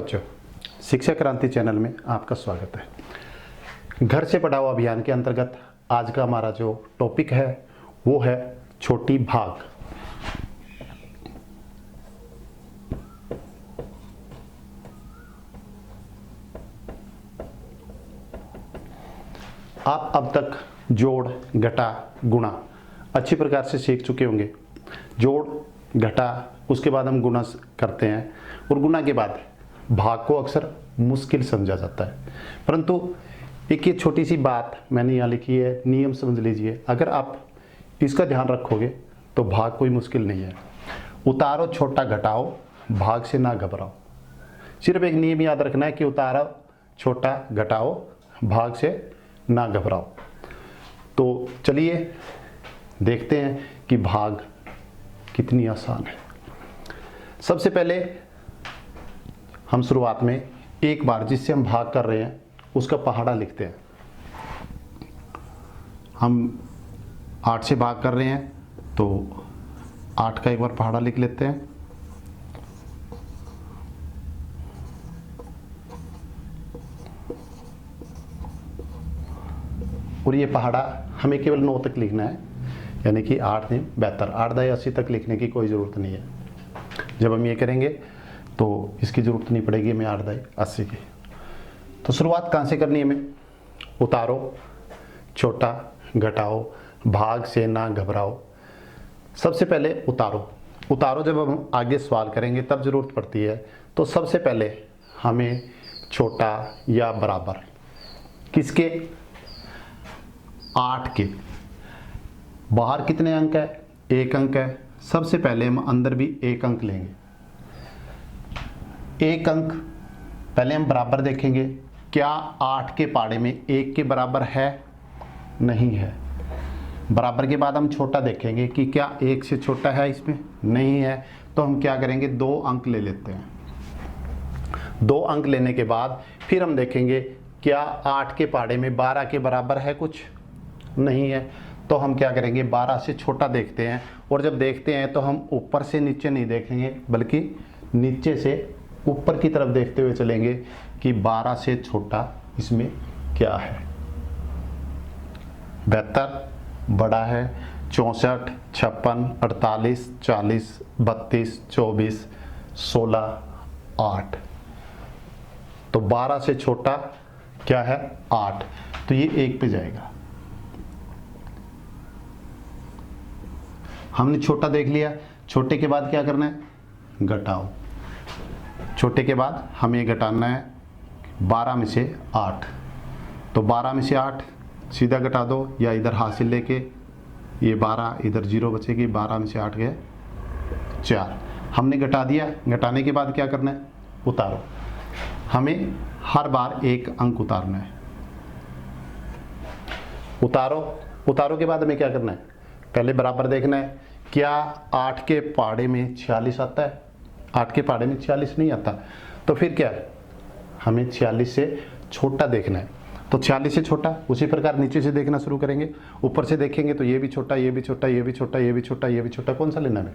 बच्चों, शिक्षा क्रांति चैनल में आपका स्वागत है। घर से पढ़ाओ अभियान के अंतर्गत आज का हमारा जो टॉपिक है वो है छोटी भाग। आप अब तक जोड़, घटा, गुणा अच्छी प्रकार से सीख चुके होंगे। जोड़, घटा, उसके बाद हम गुणा करते हैं और गुणा के बाद भाग को अक्सर मुश्किल समझा जाता है, परंतु एक ये छोटी सी बात मैंने यहाँ लिखी है, नियम समझ लीजिए। अगर आप इसका ध्यान रखोगे तो भाग कोई मुश्किल नहीं है। उतारो छोटा, घटाओ, भाग से ना घबराओ। सिर्फ एक नियम याद रखना है कि उतारो छोटा, घटाओ, भाग से ना घबराओ। तो चलिए देखते हैं कि भाग कितनी आसान है। सबसे पहले हम शुरुआत में एक बार जिससे हम भाग कर रहे हैं उसका पहाड़ा लिखते हैं। हम 8 से भाग कर रहे हैं तो 8 का एक बार पहाड़ा लिख लेते हैं। और ये पहाड़ा हमें केवल 9 तक लिखना है, यानी कि 8 नहीं 72, 8 दाई 80 तक लिखने की कोई ज़रूरत नहीं है। जब हम ये करेंगे तो इसकी ज़रूरत नहीं पड़ेगी हमें 8 दाई 80 की। तो शुरुआत कहाँ से करनी है हमें? उतारो छोटा, घटाओ, भाग से ना घबराओ। सबसे पहले उतारो जब हम आगे सवाल करेंगे तब ज़रूरत पड़ती है। तो सबसे पहले हमें छोटा या बराबर किसके? 8 के। बाहर कितने अंक है? 1 अंक है। सबसे पहले हम अंदर भी 1 अंक लेंगे। 1 अंक पहले हम बराबर देखेंगे। क्या 8 के पहाड़े में 1 के बराबर है? नहीं है। बराबर के बाद हम छोटा देखेंगे कि क्या 1 से छोटा है इसमें? नहीं है। तो हम क्या करेंगे? 2 अंक ले लेते हैं। 2 अंक लेने के बाद फिर हम देखेंगे क्या 8 के पहाड़े में 12 के बराबर है कुछ? नहीं है। तो हम क्या करेंगे? 12 से छोटा देखते हैं। और जब देखते हैं तो हम ऊपर से नीचे नहीं देखेंगे बल्कि नीचे से ऊपर की तरफ देखते हुए चलेंगे कि 12 से छोटा इसमें क्या है। 72 बड़ा है, 64, 56, 48, 40, 32, 24, 16, 8। तो 12 से छोटा क्या है? 8। तो ये 1 पे जाएगा। हमने छोटा देख लिया। छोटे के बाद क्या करना है? घटाओ। छोटे के बाद हमें घटाना है 12 में से 8। तो 12 में से 8 सीधा घटा दो, या इधर हासिल लेके ये 12 इधर 0 बचेगी। 12 में से 8 गए 4। हमने घटा दिया। घटाने के बाद क्या करना है? उतारो। हमें हर बार 1 अंक उतारना है। उतारो के बाद हमें क्या करना है? पहले बराबर देखना है। क्या 8 के पहाड़े में 46 आता है? 8 के पहाड़े में 46 नहीं आता। तो फिर क्या है? हमें 46 से छोटा देखना है। तो 46 से छोटा, उसी प्रकार नीचे से देखना शुरू करेंगे। ऊपर से देखेंगे तो ये भी छोटा, ये भी छोटा, ये भी छोटा, ये भी छोटा, ये भी छोटा। कौन सा लेना है?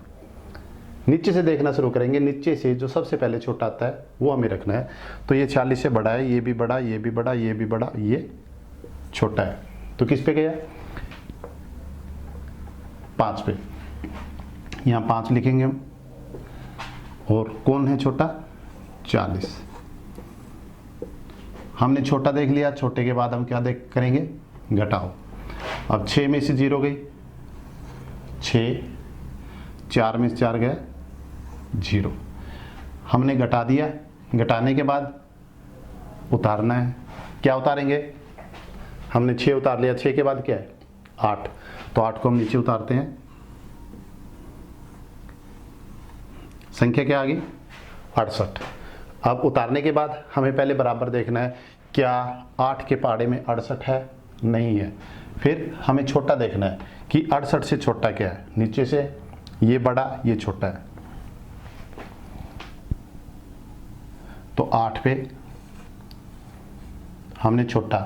नीचे से देखना शुरू करेंगे। नीचे से जो सबसे पहले छोटा आता है वो हमें रखना है। तो ये 46 से बड़ा है, ये भी बड़ा, ये भी बड़ा, ये भी बड़ा, ये छोटा है। तो किस पे गया? 5 पे। यहाँ 5 लिखेंगे हम। और कौन है छोटा? 40। हमने छोटा देख लिया। छोटे के बाद हम क्या करेंगे? घटाओ। अब 6 में से 0 गई 6, 4 में से 4 गए 0। हमने घटा दिया। घटाने के बाद उतारना है। क्या उतारेंगे? हमने 6 उतार लिया। 6 के बाद क्या है? 8। तो 8 को हम नीचे उतारते हैं। संख्या क्या आ गई? 68। अब उतारने के बाद हमें पहले बराबर देखना है। क्या 8 के पहाड़े में 68 है? नहीं है। फिर हमें छोटा देखना है कि 68 से छोटा क्या है। नीचे से ये बड़ा, ये छोटा है। तो 8 पे हमने छोटा।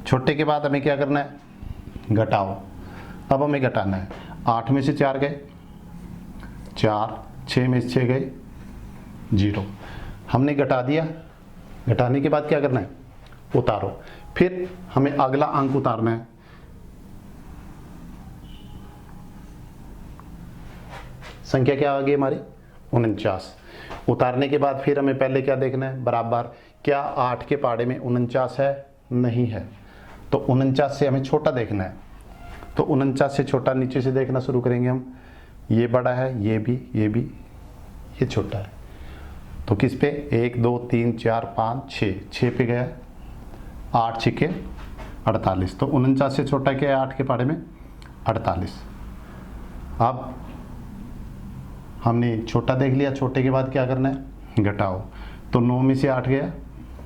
छोटे के बाद हमें क्या करना है? घटाओ। अब हमें घटाना है। 8 में से 4 गए 4, 6 में से 6 गए 0। हमने घटा दिया, घटाने के बाद क्या करना है, उतारो। फिर हमें अगला अंक उतारना है, संख्या क्या आ गई हमारी 49। उतारने के बाद फिर हमें पहले क्या देखना है, बराबर क्या 8 के पाड़े में 49 है, नहीं है, तो 49 से हमें छोटा देखना है। तो 49 से छोटा नीचे से देखना शुरू करेंगे हम, ये बड़ा है, ये भी, ये छोटा है। तो किस पे, 1 2 3 4 5 6 पे गया, 8 6 48। तो 49 से छोटा क्या है 8 के पाड़े में 48। अब हमने छोटा देख लिया, छोटे के बाद क्या करना है, घटाओ। तो 9 में से 8 गया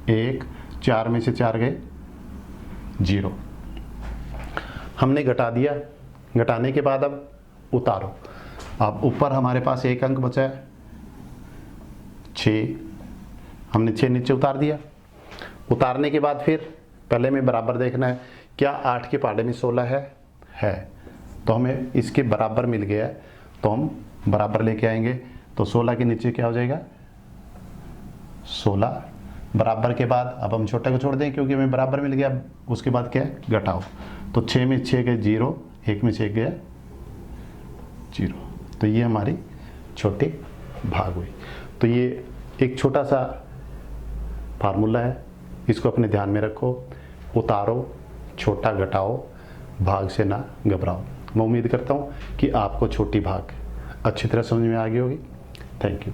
1, 4 में से 4 गए 0। हमने घटा दिया, घटाने के बाद अब उतारो। अब ऊपर हमारे पास एक अंक बचा है 6, हमने 6 नीचे उतार दिया। उतारने के बाद फिर पहले में बराबर देखना है, क्या 8 के पाड़े में 16 है, तो हमें इसके बराबर मिल गया है, तो हम बराबर लेके आएंगे। तो 16 के नीचे क्या हो जाएगा 16। बराबर के बाद अब हम छोटे को छोड़ दें क्योंकि हमें बराबर मिल गया। उसके बाद क्या है, घटाओ। तो 6 में 6 गए 0, 1 में 6 गया 0। तो ये हमारी छोटी भाग हुई। तो ये एक छोटा सा फार्मूला है, इसको अपने ध्यान में रखो। उतारो, छोटा घटाओ, भाग से ना घबराओ। मैं उम्मीद करता हूँ कि आपको छोटी भाग अच्छी तरह समझ में आ गई होगी। Thank you.